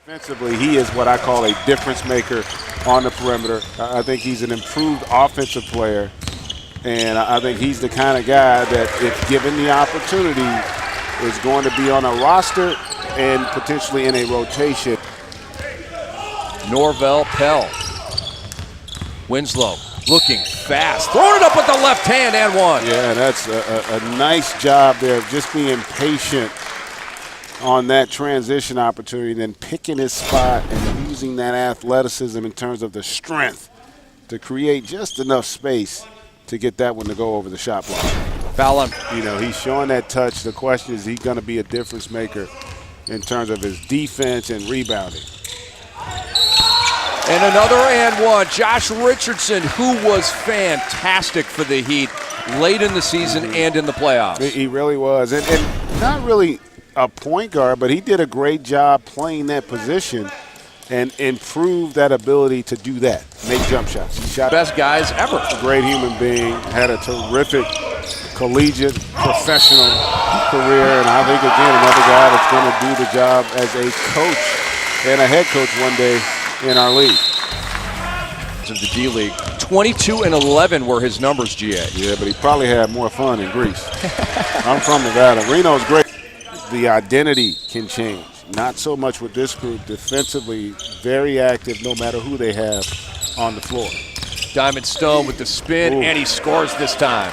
Defensively, he is what I call a difference maker on the perimeter. I think he's an improved offensive player, and I think he's the kind of guy that, if given the opportunity, is going to be on a roster and potentially in a rotation. Norvell Pell. Winslow looking fast, throwing it up with the left hand and one. Yeah, that's a nice job there of just being patient on that transition opportunity, then picking his spot and using that athleticism in terms of the strength to create just enough space to get that one to go over the shot block. Foul him. You know, he's showing that touch. The question is he going to be a difference maker in terms of his defense and rebounding. And another and one. Josh Richardson, who was fantastic for the Heat late in the season and in the playoffs. He really was. And not really a point guard, but he did a great job playing that position and improved that ability to do that, make jump shots. He shot best guys ever. A great human being, had a terrific collegiate, professional career, and I think, again, another guy that's going to do the job as a coach and a head coach one day in our league. Of the D League, 22 and 11 were his numbers, GA. Yeah, but he probably had more fun in Greece. I'm from Nevada. Reno's great. The identity can change. Not so much with this group. Defensively, very active no matter who they have on the floor. Diamond Stone with the spin, and he scores this time.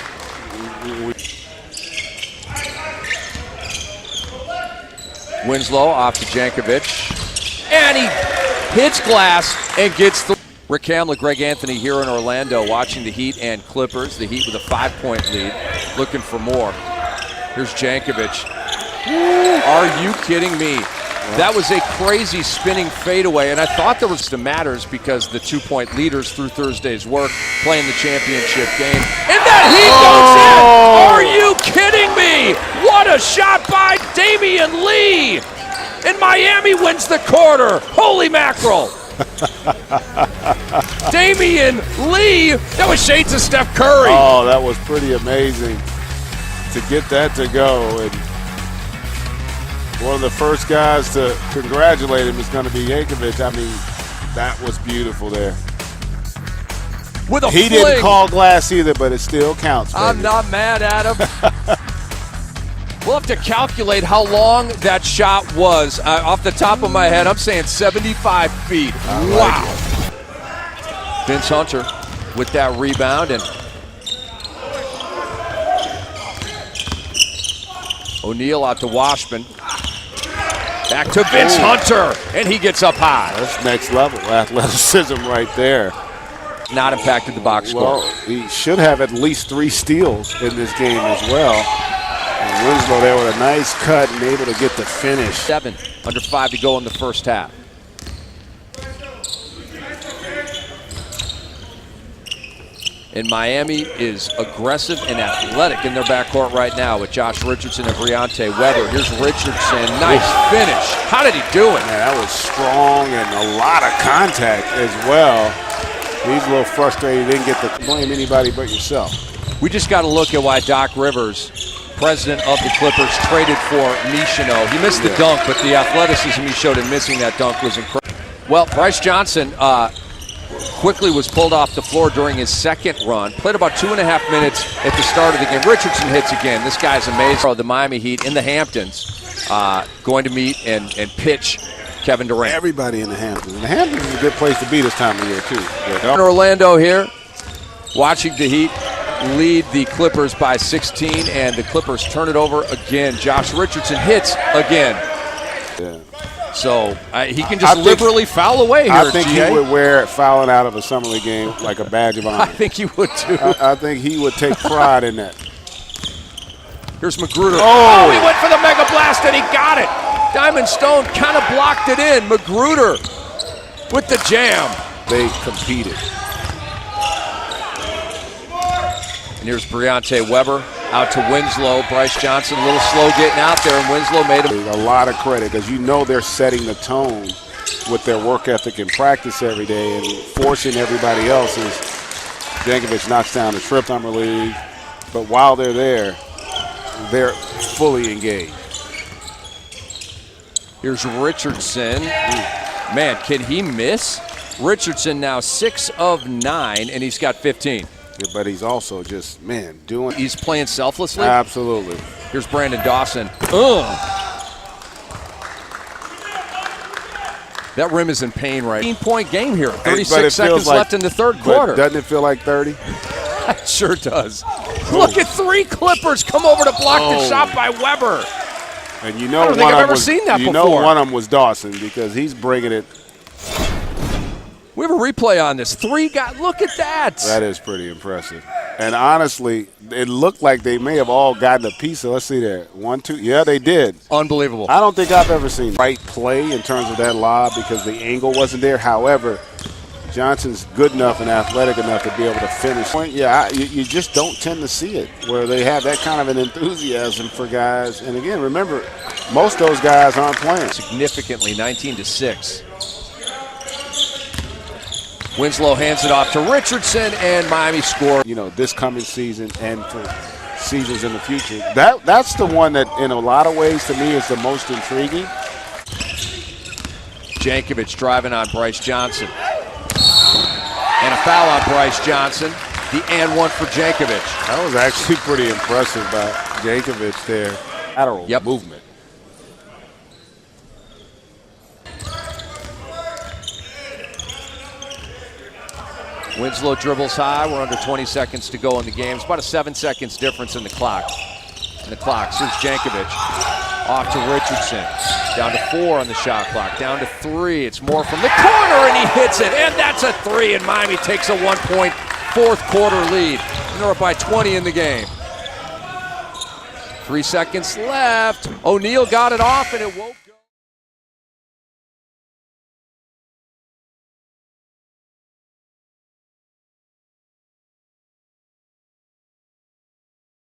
Winslow off to Jankovic, and he hits glass and gets the. Rick Hamlet, Greg Anthony here in Orlando watching the Heat and Clippers. The Heat with a 5-point lead, looking for more. Here's Jankovic. Are you kidding me? That was a crazy spinning fadeaway, and I thought there was some matters because the 2-point leaders through Thursday's work playing the championship game. And that Heat goes in! Are you kidding me? What a shot by Damian Lee! And Miami wins the quarter. Holy mackerel! Damian Lee, that was shades of Steph Curry. Oh, that was pretty amazing to get that to go. And one of the first guys to congratulate him is going to be Jankovic. I mean, that was beautiful there. With a he fling. Didn't call glass either, but it still counts. Baby. I'm not mad at him. We'll have to calculate how long that shot was. Off the top of my head, I'm saying 75 feet. Wow. Vince Hunter with that rebound, and O'Neal out to Washburn. Back to Vince Hunter, and he gets up high. That's next level athleticism right there. Not impacted the box score. Well, he should have at least 3 steals in this game as well. And Winslow there with a nice cut and able to get the finish. 7, under 5 to go in the first half. And Miami is aggressive and athletic in their backcourt right now with Josh Richardson and Briante Weber. Here's Richardson, nice finish. How did he do it? Man, that was strong and a lot of contact as well. He's a little frustrated he didn't get to blame anybody but yourself. We just got to look at why Doc Rivers, president of the Clippers, traded for Michino. He missed the dunk, but the athleticism he showed in missing that dunk was incredible. Well, Bryce Johnson quickly was pulled off the floor during his second run. Played about 2.5 minutes at the start of the game. Richardson hits again. This guy's amazing. The Miami Heat in the Hamptons going to meet and pitch Kevin Durant. Everybody in the Hamptons. And the Hamptons is a good place to be this time of year, too. In Orlando here, watching the Heat lead the Clippers by 16, and the Clippers turn it over again. Josh Richardson hits again. Yeah. So he can just liberally foul away here. I think he would wear fouling out of a summer league game like a badge of honor. I think he would too. I think he would take pride in that. Here's Magruder. Oh, he went for the mega blast and he got it. Diamond Stone kind of blocked it in. Magruder with the jam. They competed. And here's Briante Weber out to Winslow. Bryce Johnson a little slow getting out there, and Winslow made him. A lot of credit because you know they're setting the tone with their work ethic and practice every day and forcing everybody else as Jankovic knocks down the trip summer league. But while they're there, they're fully engaged. Here's Richardson. Man, can he miss? Richardson now 6 of 9, and he's got 15. Yeah, but he's also just, man, doing. He's playing selflessly. Absolutely. Here's Brandon Dawson. Ugh. That rim is in pain right. 15-point game here. 36 seconds left in the third quarter. Doesn't it feel like 30? It sure does. Look at 3 Clippers come over to block the shot by Weber. And you know, I don't think I've ever seen that before. You know, one of them was Dawson because he's bringing it. We have a replay on this. 3 guys. Look at that. That is pretty impressive. And honestly, it looked like they may have all gotten a piece of. Let's see there. 1, 2. Yeah, they did. Unbelievable. I don't think I've ever seen right play in terms of that lob because the angle wasn't there. However, Johnson's good enough and athletic enough to be able to finish. Yeah, you just don't tend to see it where they have that kind of an enthusiasm for guys. And again, remember, most of those guys aren't playing. Significantly, 19-6. Winslow hands it off to Richardson, and Miami score. You know, this coming season and for seasons in the future. That's the one that, in a lot of ways, to me, is the most intriguing. Jankovic driving on Bryce Johnson. And a foul on Bryce Johnson. The and one for Jankovic. That was actually pretty impressive by Jankovic there. Lateral movement. Winslow dribbles high. We're under 20 seconds to go in the game. It's about a 7 seconds difference in the clock. Here's Jankovic. Off to Richardson. Down to 4 on the shot clock. Down to 3. It's more from the corner, and he hits it. And that's a 3, and Miami takes a 1-point fourth quarter lead. And they're up by 20 in the game. 3 seconds left. O'Neal got it off, and it won't.